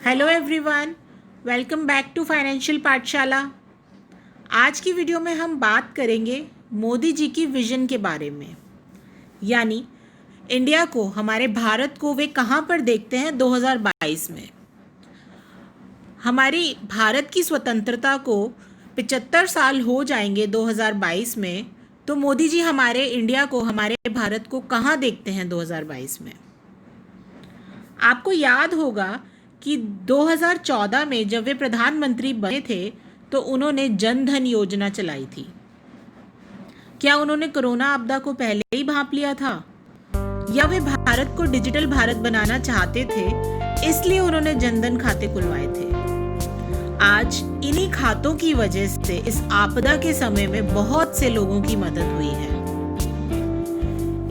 Hello everyone, welcome back to financial Pathshala. आज की video में हम बात करेंगे मोदी जी की विजन के बारे में, यानी इंडिया को, हमारे भारत को वे कहाँ पर देखते हैं 2022 में। हमारी भारत की स्वतंत्रता को 75 साल हो जाएंगे 2022 में, तो मोदी जी हमारे इंडिया को, हमारे भारत को कहाँ देखते हैं 2022 में। आपको याद होगा कि 2014 में जब वे प्रधानमंत्री बने थे तो उन्होंने जन धन योजना चलाई थी। क्या उन्होंने कोरोना आपदा को पहले ही भांप लिया था, या वे भारत को डिजिटल भारत बनाना चाहते थे इसलिए उन्होंने जनधन खाते खुलवाए थे। आज इन्हीं खातों की वजह से इस आपदा के समय में बहुत से लोगों की मदद हुई है।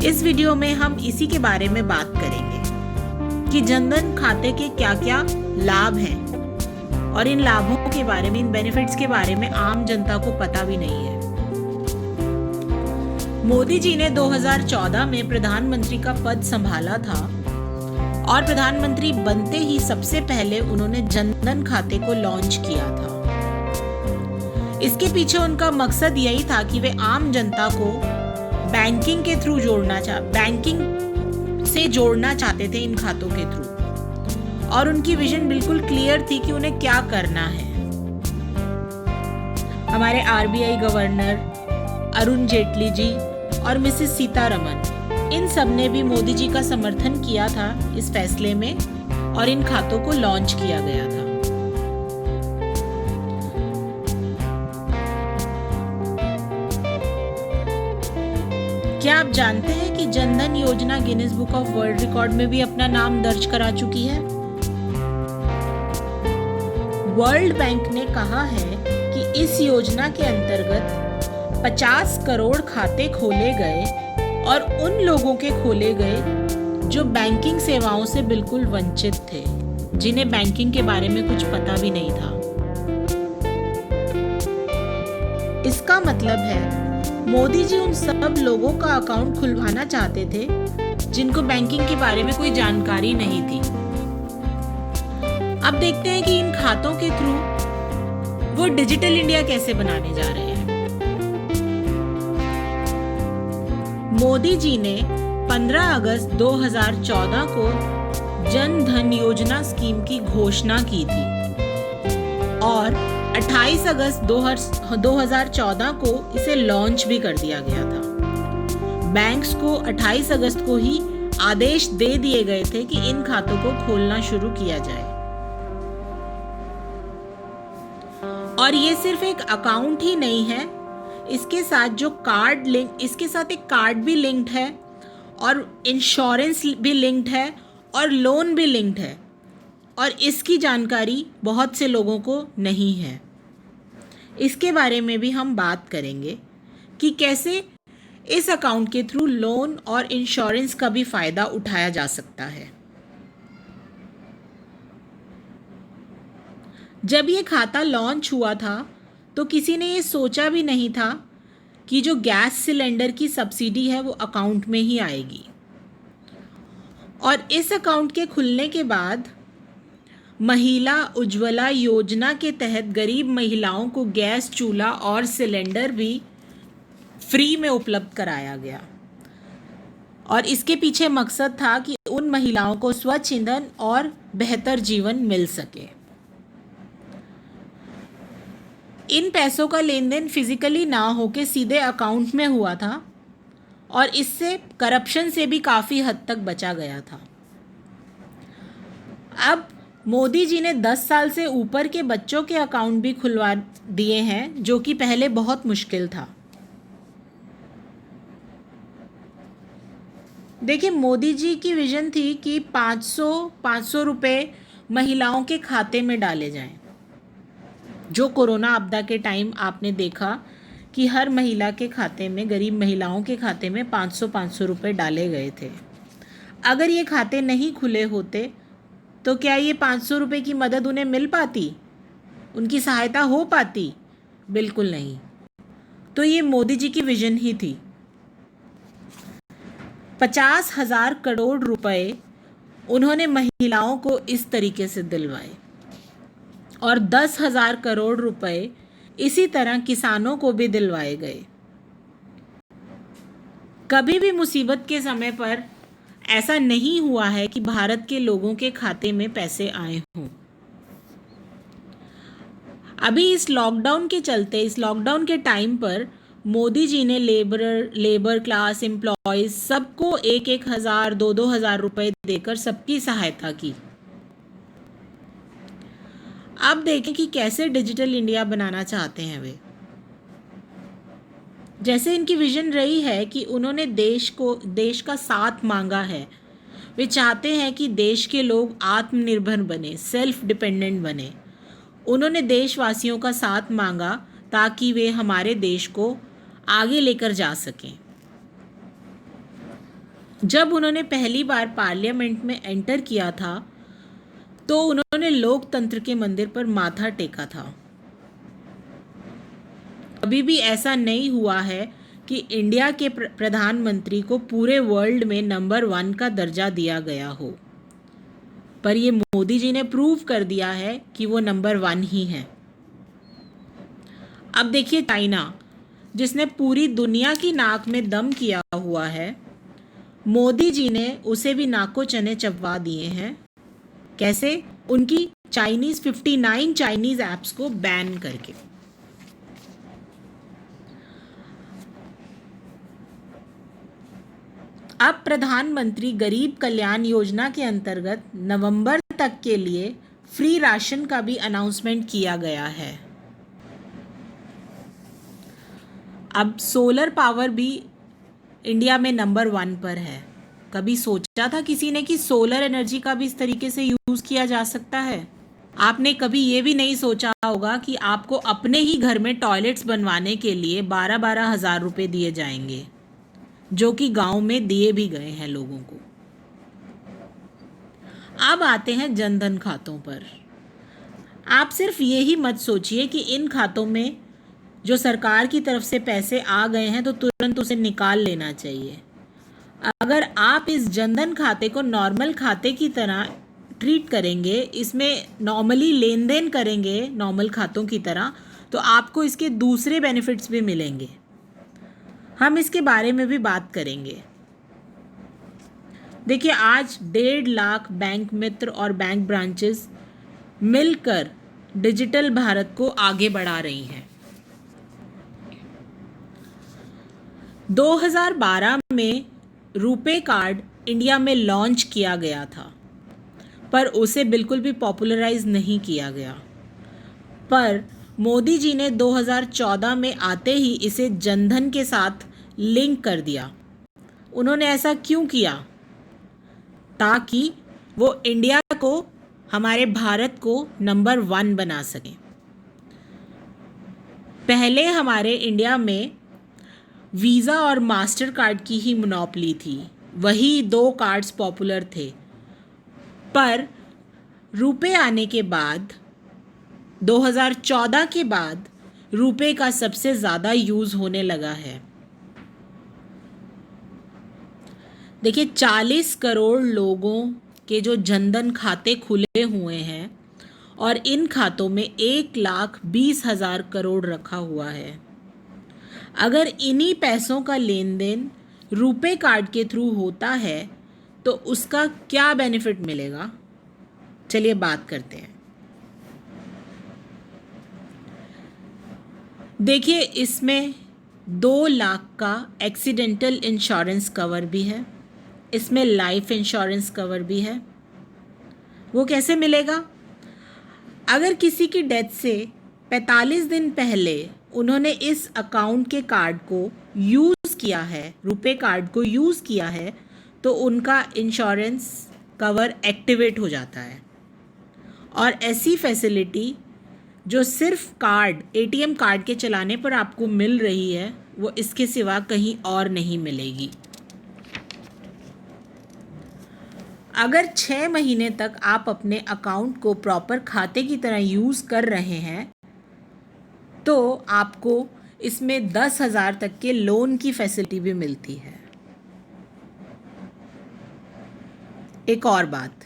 इस वीडियो में हम इसी के बारे में बात करेंगे कि जनधन खाते के क्या क्या लाभ हैं, और इन लाभों के बारे में, इन बेनिफिट्स के बारे में आम जनता को पता भी नहीं है। मोदी जी ने 2014 में प्रधानमंत्री का पद संभाला था और प्रधानमंत्री बनते ही सबसे पहले उन्होंने जनधन खाते को लॉन्च किया था। इसके पीछे उनका मकसद यही था कि वे आम जनता को बैंकिंग के थ्रू बैंकिंग से जोड़ना चाहते थे इन खातों के थ्रू, और उनकी विजन बिल्कुल क्लियर थी कि उन्हें क्या करना है। हमारे आरबीआई गवर्नर अरुण जेटली जी और मिसेस सीतारमन, इन सब ने भी मोदी जी का समर्थन किया था इस फैसले में, और इन खातों को लॉन्च किया गया था। क्या आप जानते हैं कि जनधन योजना Guinness book of world record में भी अपना नाम दर्ज करा चुकी है? वर्ल्ड बैंक ने कहा है कि इस योजना के अंतर्गत 50 करोड़ खाते खोले गए, और उन लोगों के खोले गए जो बैंकिंग सेवाओं से बिल्कुल वंचित थे, जिन्हें बैंकिंग के बारे में कुछ पता भी नहीं था। इसका मतलब है मोदी जी उन सब लोगों का अकाउंट खुलवाना चाहते थे जिनको बैंकिंग के बारे में कोई जानकारी नहीं थी। अब देखते हैं कि इन खातों के थ्रू वो डिजिटल इंडिया कैसे बनाने जा रहे हैं। मोदी जी ने 15 अगस्त 2014 को जन धन योजना स्कीम की घोषणा की थी, और 28 अगस्त 2014 को इसे लॉन्च भी कर दिया गया था। बैंक्स को 28 अगस्त को ही आदेश दे दिए गए थे कि इन खातों को खोलना शुरू किया जाए। और ये सिर्फ एक अकाउंट ही नहीं है, इसके साथ इसके साथ एक कार्ड भी लिंक्ड है, और इंश्योरेंस भी लिंक्ड है, और लोन भी लिंक्ड है, और इसकी जानकारी बहुत से लोगों को नहीं है। इसके बारे में भी हम बात करेंगे कि कैसे इस अकाउंट के थ्रू लोन और इंश्योरेंस का भी फ़ायदा उठाया जा सकता है। जब ये खाता लॉन्च हुआ था तो किसी ने ये सोचा भी नहीं था कि जो गैस सिलेंडर की सब्सिडी है वो अकाउंट में ही आएगी। और इस अकाउंट के खुलने के बाद महिला उज्ज्वला योजना के तहत गरीब महिलाओं को गैस चूल्हा और सिलेंडर भी फ्री में उपलब्ध कराया गया, और इसके पीछे मकसद था कि उन महिलाओं को स्वच्छ ईंधन और बेहतर जीवन मिल सके। इन पैसों का लेन देन फिजिकली ना होके सीधे अकाउंट में हुआ था, और इससे करप्शन से भी काफ़ी हद तक बचा गया था। अब मोदी जी ने 10 साल से ऊपर के बच्चों के अकाउंट भी खुलवा दिए हैं, जो कि पहले बहुत मुश्किल था। देखिए, मोदी जी की विजन थी कि 500 रुपये महिलाओं के खाते में डाले जाएं। जो कोरोना आपदा के टाइम आपने देखा कि हर महिला के खाते में, गरीब महिलाओं के खाते में 500 रुपये डाले गए थे। अगर ये खाते नहीं खुले होते तो क्या ये 500 रुपये की मदद उन्हें मिल पाती, उनकी सहायता हो पाती? बिल्कुल नहीं। तो ये मोदी जी की विजन ही थी। 50,000 करोड़ रुपए उन्होंने महिलाओं को इस तरीके से दिलवाए, और 10,000 करोड़ रुपए इसी तरह किसानों को भी दिलवाए गए। कभी भी मुसीबत के समय पर ऐसा नहीं हुआ है कि भारत के लोगों के खाते में पैसे आए हों। अभी इस लॉकडाउन के चलते, इस लॉकडाउन के टाइम पर मोदी जी ने लेबर क्लास एम्प्लॉयज सबको 1,000 2,000 रुपए देकर सबकी सहायता की। अब देखें कि कैसे डिजिटल इंडिया बनाना चाहते हैं वे। जैसे इनकी विजन रही है कि उन्होंने देश का साथ मांगा है। वे चाहते हैं कि देश के लोग आत्मनिर्भर बने, सेल्फ डिपेंडेंट बने। उन्होंने देशवासियों का साथ मांगा ताकि वे हमारे देश को आगे लेकर जा सकें। जब उन्होंने पहली बार पार्लियामेंट में एंटर किया था तो उन्होंने लोकतंत्र के मंदिर पर माथा टेका था। कभी भी ऐसा नहीं हुआ है कि इंडिया के प्रधानमंत्री को पूरे वर्ल्ड में नंबर 1 का दर्जा दिया गया हो, पर ये मोदी जी ने प्रूव कर दिया है कि वो नंबर 1 ही है। अब देखिए चाइना, जिसने पूरी दुनिया की नाक में दम किया हुआ है, मोदी जी ने उसे भी नाको चने चबवा दिए हैं। कैसे? उनकी 59 चाइनीज ऐप्स को बैन करके। अब प्रधानमंत्री गरीब कल्याण योजना के अंतर्गत नवंबर तक के लिए फ्री राशन का भी अनाउंसमेंट किया गया है। अब सोलर पावर भी इंडिया में नंबर 1 पर है। कभी सोचा था किसी ने कि सोलर एनर्जी का भी इस तरीके से यूज किया जा सकता है? आपने कभी ये भी नहीं सोचा होगा कि आपको अपने ही घर में टॉयलेट्स बनवाने के लिए 12-12 हज़ार रुपये दिए जाएंगे, जो कि गांव में दिए भी गए हैं लोगों को। अब आते हैं जनधन खातों पर। आप सिर्फ ये ही मत सोचिए कि इन खातों में जो सरकार की तरफ से पैसे आ गए हैं तो तुरंत उसे निकाल लेना चाहिए। अगर आप इस जनधन खाते को नॉर्मल खाते की तरह ट्रीट करेंगे, इसमें नॉर्मली लेन देन करेंगे नॉर्मल खातों की तरह, तो आपको इसके दूसरे बेनिफिट्स भी मिलेंगे। हम इसके बारे में भी बात करेंगे। देखिए, आज 1.5 लाख बैंक मित्र और बैंक ब्रांचेस मिलकर डिजिटल भारत को आगे बढ़ा रही हैं। 2012 में रुपे कार्ड इंडिया में लॉन्च किया गया था, पर उसे बिल्कुल भी पॉपुलराइज नहीं किया गया। पर मोदी जी ने 2014 में आते ही इसे जनधन के साथ लिंक कर दिया। उन्होंने ऐसा क्यों किया? ताकि वो इंडिया को, हमारे भारत को नंबर 1 बना सकें। पहले हमारे इंडिया में वीज़ा और मास्टर कार्ड की ही मोनोपोली थी, वही 2 कार्ड्स पॉपुलर थे। पर रुपे आने के बाद 2014 के बाद रुपे का सबसे ज़्यादा यूज़ होने लगा है। देखिए, 40 करोड़ लोगों के जो जनधन खाते खुले हुए हैं और इन खातों में 1,20,000 करोड़ रखा हुआ है। अगर इन्हीं पैसों का लेन देन रुपे कार्ड के थ्रू होता है तो उसका क्या बेनिफिट मिलेगा? चलिए बात करते हैं। देखिए, इसमें 2 लाख का एक्सीडेंटल इंश्योरेंस कवर भी है, इसमें लाइफ इंश्योरेंस कवर भी है। वो कैसे मिलेगा? अगर किसी की डेथ से 45 दिन पहले उन्होंने इस अकाउंट के कार्ड को यूज़ किया है, रुपे कार्ड को यूज़ किया है, तो उनका इंश्योरेंस कवर एक्टिवेट हो जाता है। और ऐसी फैसिलिटी जो सिर्फ कार्ड, एटीएम कार्ड के चलाने पर आपको मिल रही है, वो इसके सिवा कहीं और नहीं मिलेगी। अगर 6 महीने तक आप अपने अकाउंट को प्रॉपर खाते की तरह यूज़ कर रहे हैं तो आपको इसमें 10,000 तक के लोन की फैसिलिटी भी मिलती है। एक और बात,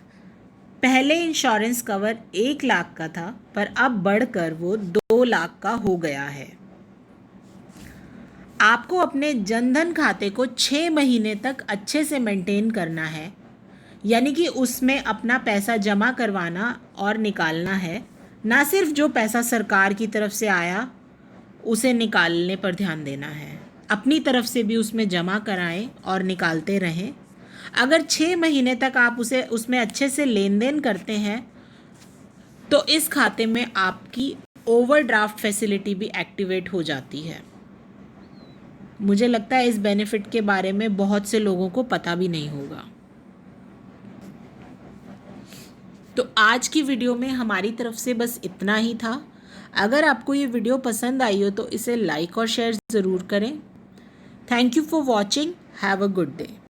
पहले इंश्योरेंस कवर 1 लाख का था, पर अब बढ़कर वो 2 लाख का हो गया है। आपको अपने जनधन खाते को 6 महीने तक अच्छे से मेंटेन करना है, यानी कि उसमें अपना पैसा जमा करवाना और निकालना है, ना सिर्फ जो पैसा सरकार की तरफ से आया उसे निकालने पर ध्यान देना है। अपनी तरफ से भी उसमें जमा कराएं और निकालते रहें। अगर 6 महीने तक आप उसमें अच्छे से लेन देन करते हैं तो इस खाते में आपकी ओवरड्राफ्ट फैसिलिटी भी एक्टिवेट हो जाती है। मुझे लगता है इस बेनिफिट के बारे में बहुत से लोगों को पता भी नहीं होगा। तो आज की वीडियो में हमारी तरफ से बस इतना ही था। अगर आपको ये वीडियो पसंद आई हो तो इसे लाइक और शेयर ज़रूर करें। Thank you for watching. Have a good day.